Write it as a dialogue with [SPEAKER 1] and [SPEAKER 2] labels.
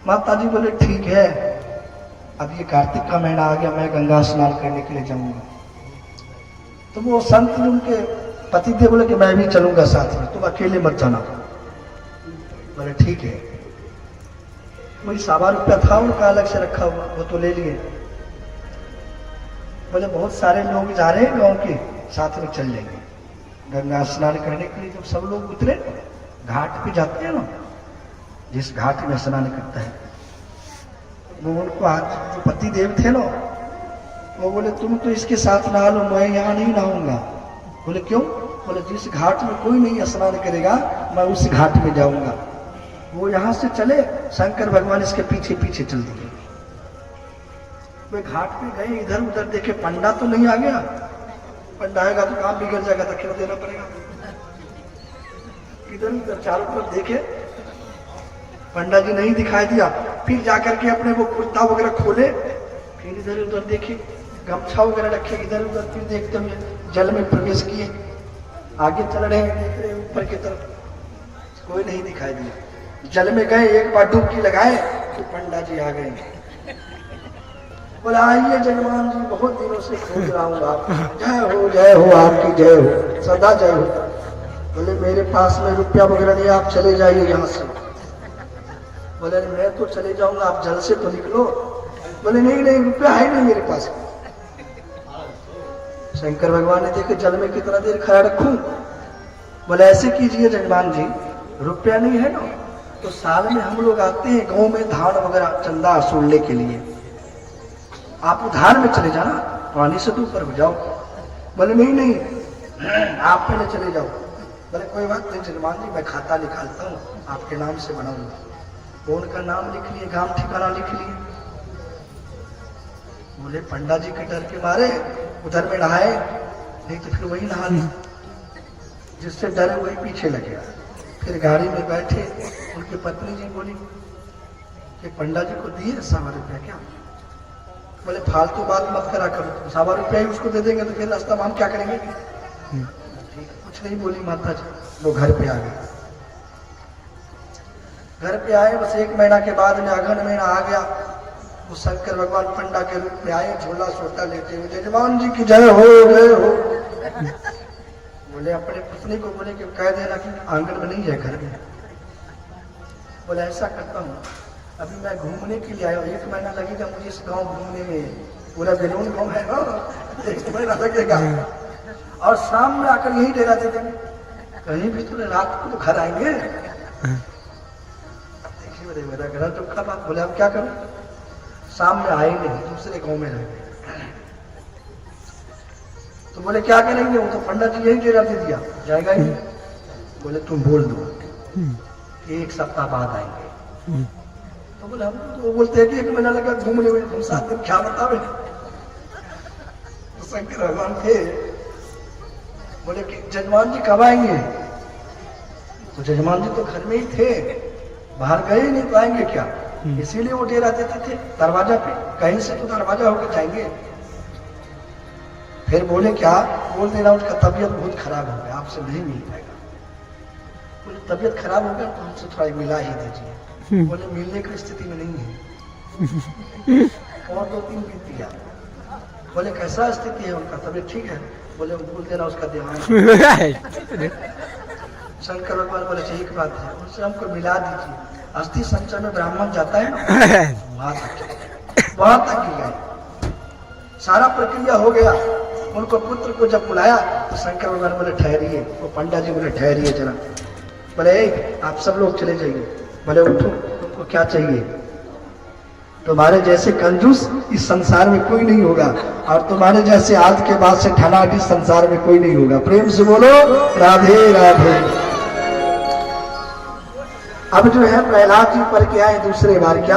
[SPEAKER 1] माता जी बोले ठीक है, अब ये कार्तिक का महीना आ गया, मैं गंगा स्नान करने के लिए जाऊंगा। तो वो संत उनके पति देव बोले कि मैं भी चलूंगा साथ में, तुम अकेले मत जाना। बोले ठीक है। वही 1.25 रुपया था उनका अलग से रखा हुआ, वो तो ले लिए। बोले बहुत सारे लोग जा रहे हैं गांव के, साथ में चल जाएंगे गंगा स्नान करने के लिए। जब सब लोग उतरे घाट पे जाते हैं ना, जिस घाट में स्नान करता है, वो उनको आज जो पति देव थे ना, वो बोले तुम तो इसके साथ नहा लो, मैं यहाँ नहीं नहाऊंगा। बोले क्यों? बोले जिस घाट में कोई नहीं स्नान करेगा मैं उस घाट में जाऊंगा। वो यहाँ से चले, शंकर भगवान इसके पीछे पीछे चल दिए। वे घाट पे गए, इधर उधर देखे, पंडा तो नहीं आ गया। पंडा आएगा तो काम बिगड़ जाएगा, तो क्यों देना पड़ेगा। इधर उधर चारों तरफ देखे, पंडा जी नहीं दिखाई दिया। फिर जाकर के अपने वो कुर्ता वगैरह खोले, फिर इधर उधर देखे, गमछा वगैरह रखे, इधर उधर फिर देखते हुए जल में प्रवेश किए। आगे चल रहे हैं, देख रहे ऊपर की तरफ, कोई नहीं दिखाई दिया। जल में गए, एक बार डुबकी लगाए तो पंडा जी आ गए। बोला आइए जजमान जी, बहुत दिनों से खोज रहा हूँ आप, जय हो आपकी, जय हो, सदा जय हो। बोले मेरे पास में रुपया वगैरह नहीं, आप चले जाइए यहाँ से। बोले मैं तो चले जाऊंगा, आप जल से तो निकलो। बोले नहीं नहीं, रुपया है नहीं मेरे पास। शंकर भगवान ने देखे जल में कितना देर खड़ा रखूं। बोले ऐसे कीजिए जजमान जी, रुपया नहीं है ना, तो साल में हम लोग आते हैं गांव में धान वगैरह चंदा वसूलने के लिए, आप उधार में चले जाना, पानी से तो ऊपर हो जाओ। बोले नहीं नहीं, आप पहले चले जाओ। बोले कोई बात नहीं जजमान जी, मैं खाता निकालता हूँ, आपके नाम से बनाऊंगा। वो उनका नाम लिख लिए, गांव ठिकाना लिख लिए। बोले पंडा जी के डर के मारे उधर में नहाए, नहीं तो फिर वही नहा ली। जिससे डरे वही पीछे लगे। फिर गाड़ी में बैठे, उनकी पत्नी जी बोली कि पंडा जी को दिए 1.25 रुपया क्या? बोले फालतू बात मत करा करो, 1.25 रुपया ही उसको दे देंगे तो फिर रास्ता में हम क्या करेंगे? कुछ नहीं बोली माता जी। वो घर पे आ गए। घर पे आए, बस 1 महीना के बाद में अगहन महीना आ गया। वो शंकर भगवान पंडा के रूप में आए, झोला सोटा लेते हुए, जजमान जी की जय हो, जय हो। बोले अपने पत्नी को बोले कि कह देना कि आंगन में नहीं है, घर में। बोले ऐसा करता हूँ, अभी मैं घूमने के लिए आया हूँ, 1 महीना लगेगा मुझे इस गांव घूमने में, पूरा बेलून गांव है ना, 1 महीना लगेगा। और शाम में आकर यही डेरा दे देंगे, कहीं भी तो रात को तो घर आएंगे। देखिए बोले मेरा घर तो खराब बात। बोले अब क्या करूं? शाम में आए नहीं, दूसरे गांव में रह गए। तो बोले क्या करेंगे? वो तो पंडित जी यही डेरा दे दिया, जाएगा ही। बोले तुम बोल दो 1 सप्ताह बाद आएंगे। तो बोले हम तो बोलते हैं कि 1 महीना लगा घूमने में, तुम 7 दिन क्या बतावे? तो शंकर भगवान थे, बोले कि जजमान जी कब आएंगे? तो जजमान जी तो घर में ही थे, बाहर गए ही नहीं, तो आएंगे क्या? इसीलिए वो डेरा देते थे दरवाजा पे, कहीं से तो दरवाजा होकर जाएंगे। फिर बोले क्या? बोल देना उसका तबीयत बहुत खराब हो गया, आपसे नहीं मिल पाएगा। बोले तबीयत खराब हो गया तो हमसे थोड़ा मिला ही दीजिए। बोले मिलने की स्थिति में नहीं है। और 2-3 दिन दिया। बोले कैसा स्थिति है उनका? तबीयत ठीक है? बोले बोल देना उसका देहांत। शंकर भगवान बोले एक बात है, उससे हमको मिला दीजिए। अस्थि संचय में ब्राह्मण जाता है ना, वहां तक ही गए। सारा प्रक्रिया हो गया। उनको पुत्र को जब बुलाया तो शंकर भगवान बोले ठहरिए। वो पंडा जी बोले ठहरिए जरा। बोले आप सब लोग चले जाइए। बोले उठो, तुमको क्या चाहिए? तुम्हारे जैसे कंजूस इस संसार में कोई नहीं होगा, और तुम्हारे जैसे आज के बाद से ठनाट इस संसार में कोई नहीं होगा। प्रेम से बोलो राधे राधे। अब जो है प्रहलाद जी पर के आए दूसरे बार क्या